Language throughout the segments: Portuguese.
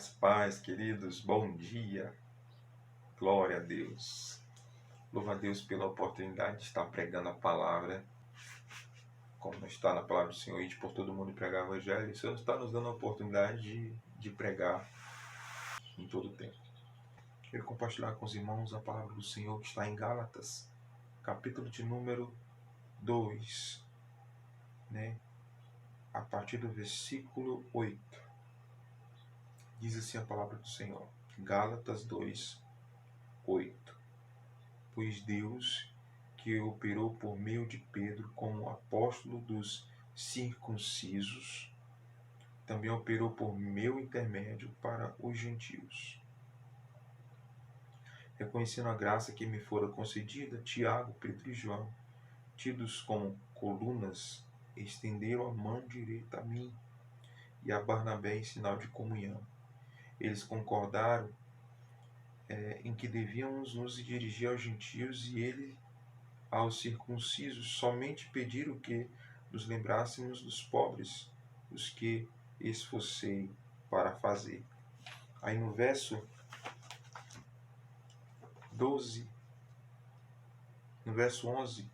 Graça, paz, queridos, bom dia, glória a Deus. Louva a Deus pela oportunidade de estar pregando a palavra, como está na palavra do Senhor, e de por todo mundo pregar o Evangelho. O Senhor está nos dando a oportunidade de pregar em todo o tempo. Quero compartilhar com os irmãos a palavra do Senhor que está em Gálatas, capítulo de número 2, a partir do versículo 8. Diz assim a palavra do Senhor, Gálatas 2, 8. Pois Deus, que operou por meio de Pedro como apóstolo dos circuncisos, também operou por meu intermédio para os gentios. Reconhecendo a graça que me fora concedida, Tiago, Pedro e João, tidos como colunas, estenderam a mão direita a mim e a Barnabé em sinal de comunhão. Eles concordaram em que devíamos nos dirigir aos gentios e ele aos circuncisos. Somente pediram que nos lembrássemos dos pobres, os que esforcei para fazer. Aí no verso 12, no verso 11,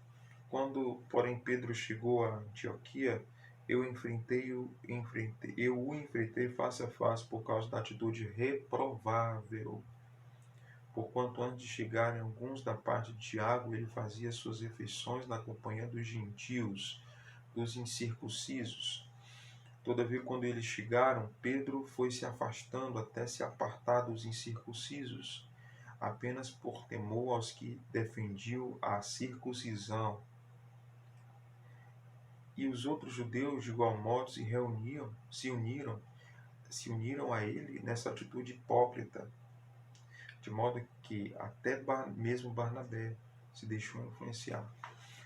quando, porém, Pedro chegou a Antioquia, eu o enfrentei face a face por causa da atitude reprovável. Porquanto antes de chegarem alguns da parte de Tiago, ele fazia suas refeições na companhia dos gentios, dos incircuncisos. Todavia, quando eles chegaram, Pedro foi se afastando até se apartar dos incircuncisos, apenas por temor aos que defendiam a circuncisão. E os outros judeus, de igual modo, se uniram a ele nessa atitude hipócrita, de modo que até mesmo Barnabé se deixou influenciar.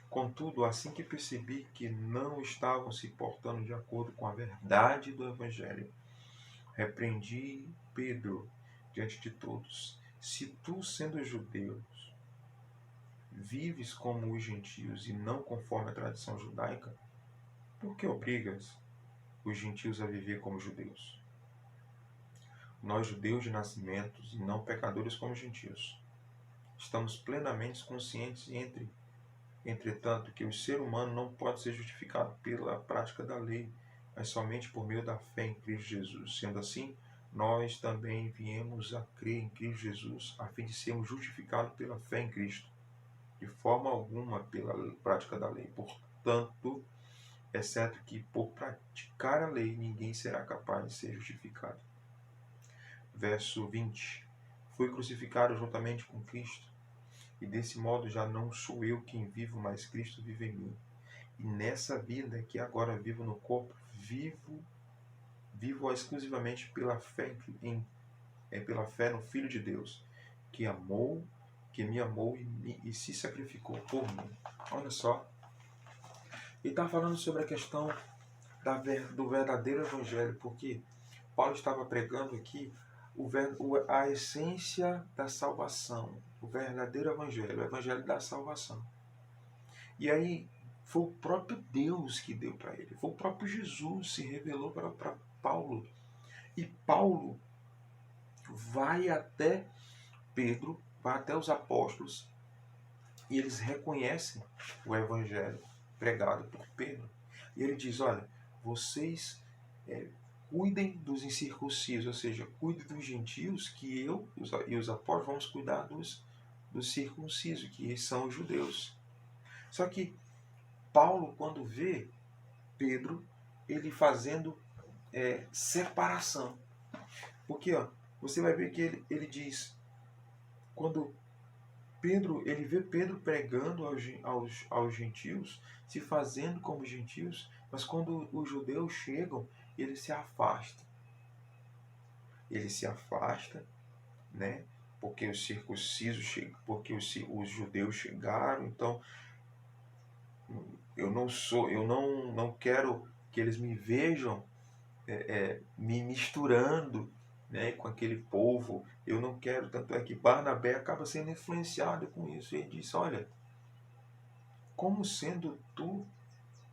Contudo, assim que percebi que não estavam se portando de acordo com a verdade do Evangelho, repreendi Pedro diante de todos. Se tu, sendo judeu, vives como os gentios e não conforme a tradição judaica, por que obrigas os gentios a viver como judeus? Nós, judeus de nascimento e não pecadores como gentios, estamos plenamente conscientes entretanto, que o ser humano não pode ser justificado pela prática da lei, mas somente por meio da fé em Cristo Jesus. Sendo assim, nós também viemos a crer em Cristo Jesus, a fim de sermos justificados pela fé em Cristo, de forma alguma pela prática da lei. Portanto, é certo que por praticar a lei, ninguém será capaz de ser justificado. Verso 20. Fui crucificado juntamente com Cristo, e desse modo já não sou eu quem vivo, mas Cristo vive em mim. E nessa vida que agora vivo no corpo, vivo exclusivamente pela fé pela fé no Filho de Deus, que me amou e se sacrificou por mim. Olha só. Ele está falando sobre a questão do verdadeiro evangelho, porque Paulo estava pregando aqui a essência da salvação, o verdadeiro evangelho, o evangelho da salvação. E aí foi o próprio Deus que deu para ele, foi o próprio Jesus se revelou para Paulo. E Paulo vai até Pedro, vai até os apóstolos, e eles reconhecem o evangelho pregado por Pedro. E ele diz, olha, vocês cuidem dos incircuncisos, ou seja, cuidem dos gentios, que eu e os apóstolos vamos cuidar dos circuncisos, que são os judeus. Só que Paulo, quando vê Pedro, ele fazendo separação. Porque você vai ver que ele diz, quando ele vê Pedro pregando aos gentios, se fazendo como gentios, mas quando os judeus chegam, ele se afasta. Ele se afasta, né? Porque os circuncisos, porque os judeus chegaram, então eu não quero que eles me vejam me misturando, né, com aquele povo. Eu não quero, tanto é que Barnabé acaba sendo influenciado com isso. Ele diz, olha, como sendo tu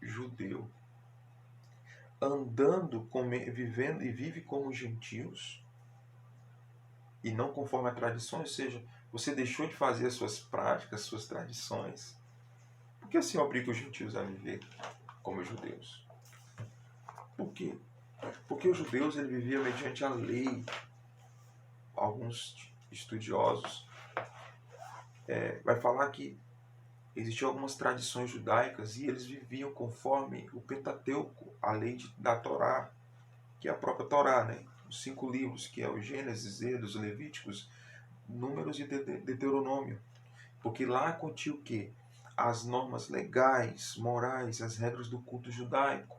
judeu, andando, vivendo e vive como gentios, e não conforme a tradição, ou seja, você deixou de fazer as suas práticas, as suas tradições. Por que assim obriga os gentios a viver como os judeus? Por quê? Porque os judeus ele vivia mediante a lei. Alguns estudiosos vai falar que existiam algumas tradições judaicas e eles viviam conforme o Pentateuco, a lei da Torá, que é a própria Torá, né? Os 5 livros, que é o Gênesis, Êxodos, Levíticos, Números e Deuteronômio. Porque lá continha o quê? As normas legais, morais, as regras do culto judaico.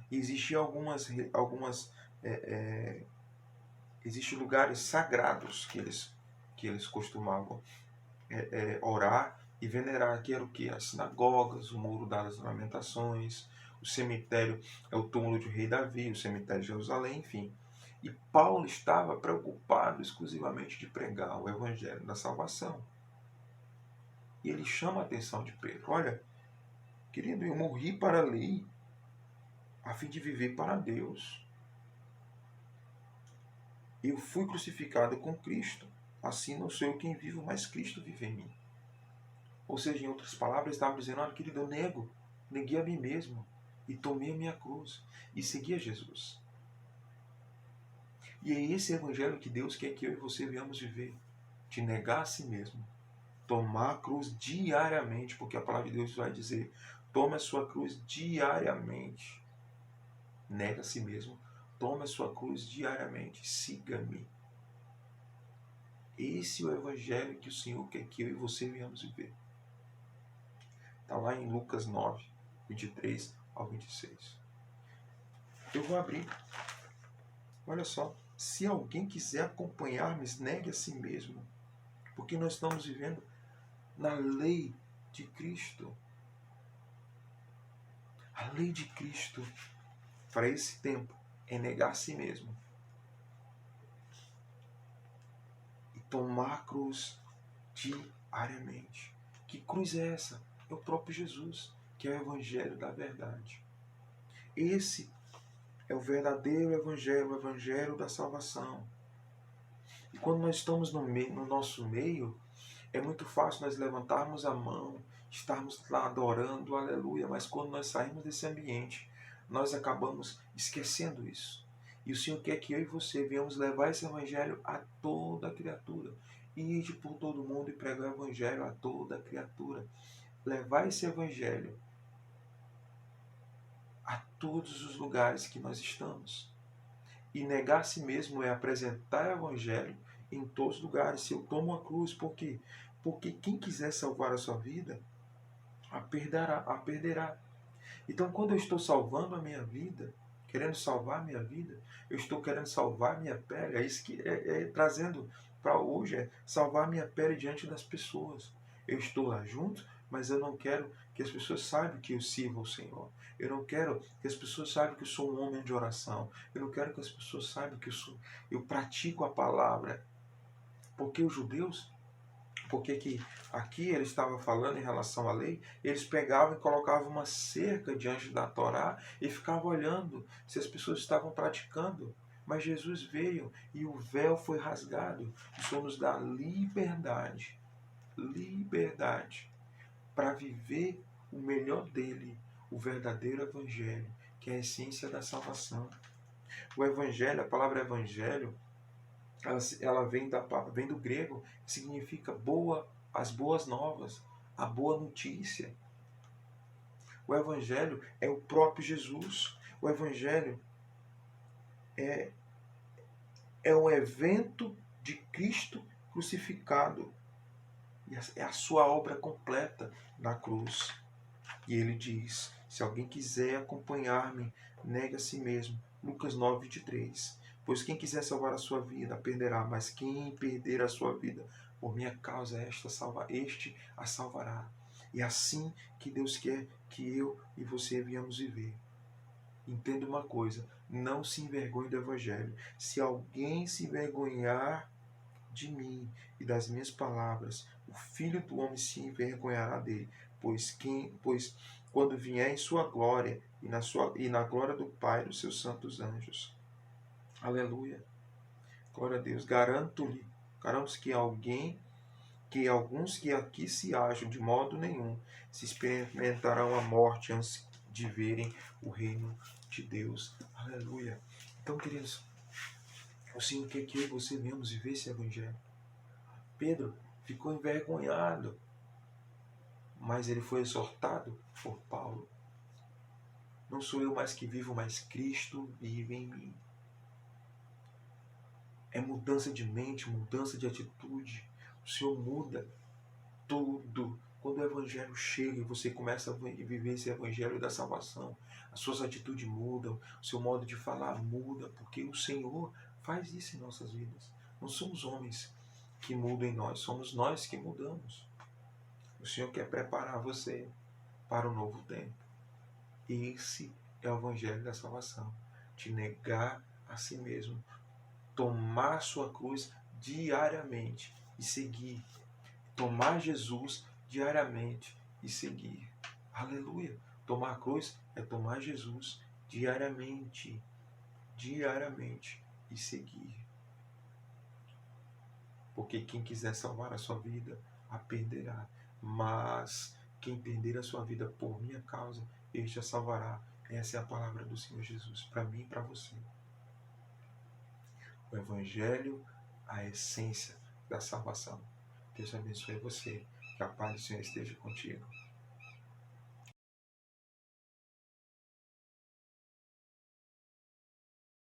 E existiam existem lugares sagrados que eles costumavam orar e venerar, que era o quê? As sinagogas, o Muro das Lamentações, o cemitério, é o túmulo de rei Davi, o cemitério de Jerusalém, enfim. E Paulo estava preocupado exclusivamente de pregar o evangelho da salvação. E ele chama a atenção de Pedro. Olha, querido, eu morri para a lei, a fim de viver para Deus. Eu fui crucificado com Cristo. Assim não sou eu quem vivo, mas Cristo vive em mim. Ou seja, em outras palavras, estava dizendo, olha, querido, eu neguei a mim mesmo e tomei a minha cruz e segui a Jesus. E é esse evangelho que Deus quer que eu e você venhamos viver. De negar a si mesmo. Tomar a cruz diariamente, porque a palavra de Deus vai dizer, tome a sua cruz diariamente. Nega a si mesmo. Tome a sua cruz diariamente. Siga-me. Esse é o evangelho que o Senhor quer que eu e você venhamos viver. Está lá em Lucas 9, 23 ao 26. Eu vou abrir. Olha só. Se alguém quiser acompanhar-me, negue a si mesmo. Porque nós estamos vivendo na lei de Cristo. A lei de Cristo para esse tempo é negar a si mesmo. E tomar a cruz diariamente. Que cruz é essa? É o próprio Jesus, que é o evangelho da verdade. Esse é o verdadeiro evangelho, o evangelho da salvação. E quando nós estamos no nosso meio, é muito fácil nós levantarmos a mão, estarmos lá adorando, aleluia, mas quando nós saímos desse ambiente, nós acabamos esquecendo isso. E o Senhor quer que eu e você venhamos levar esse evangelho a toda criatura. Ide por todo mundo e pregar o evangelho a toda criatura. Levar esse evangelho a todos os lugares que nós estamos. E negar a si mesmo é apresentar o evangelho em todos os lugares. Se eu tomo a cruz, por quê? Porque quem quiser salvar a sua vida, a perderá. Então, quando eu estou salvando a minha vida, querendo salvar a minha vida, eu estou querendo salvar a minha pele. É isso que trazendo para hoje, é salvar a minha pele diante das pessoas. Eu estou lá junto, mas eu não quero que as pessoas saibam que eu sirvo ao Senhor. Eu não quero que as pessoas saibam que eu sou um homem de oração. Eu não quero que as pessoas saibam que eu pratico a palavra. Porque os judeus, porque que aqui ele estava falando em relação à lei, eles pegavam e colocavam uma cerca diante da Torá e ficavam olhando se as pessoas estavam praticando. Mas Jesus veio e o véu foi rasgado. O Senhor nos dá liberdade para viver o melhor dele, o verdadeiro evangelho, que é a essência da salvação. O evangelho, a palavra evangelho, ela vem do grego, que significa as boas novas, a boa notícia. O evangelho é o próprio Jesus. O evangelho é um evento de Cristo crucificado. É a sua obra completa na cruz. E ele diz, se alguém quiser acompanhar-me, negue a si mesmo. Lucas 9, 23. Pois quem quiser salvar a sua vida, a perderá. Mas quem perder a sua vida, por minha causa, este a salvará. E é assim que Deus quer que eu e você venhamos viver. Entenda uma coisa, não se envergonhe do Evangelho. Se alguém se envergonhar de mim e das minhas palavras, o Filho do Homem se envergonhará dele. Pois quando vier em sua glória e na glória do Pai e dos seus santos anjos. Aleluia. Glória a Deus. Garanto-lhe Queremos que alguns que aqui se acham de modo nenhum se experimentarão a morte antes de verem o reino de Deus. Aleluia. Então, queridos, o Senhor quer que eu e você venhamos viver esse evangelho. Pedro ficou envergonhado, mas ele foi exortado por Paulo. Não sou eu mais que vivo, mas Cristo vive em mim. É mudança de mente, mudança de atitude. O Senhor muda tudo. Quando o Evangelho chega e você começa a viver esse Evangelho da salvação, as suas atitudes mudam, o seu modo de falar muda, porque o Senhor faz isso em nossas vidas. Não somos homens que mudam em nós, somos nós que mudamos. O Senhor quer preparar você para o novo tempo. Esse é o Evangelho da salvação. Te negar a si mesmo, tomar sua cruz diariamente e seguir. Tomar Jesus diariamente e seguir. Aleluia! Tomar a cruz é tomar Jesus diariamente, diariamente e seguir. Porque quem quiser salvar a sua vida, a perderá. Mas quem perder a sua vida por minha causa, este a salvará. Essa é a palavra do Senhor Jesus, para mim e para você. O Evangelho, a essência da salvação. Deus abençoe você. Que a paz do Senhor esteja contigo.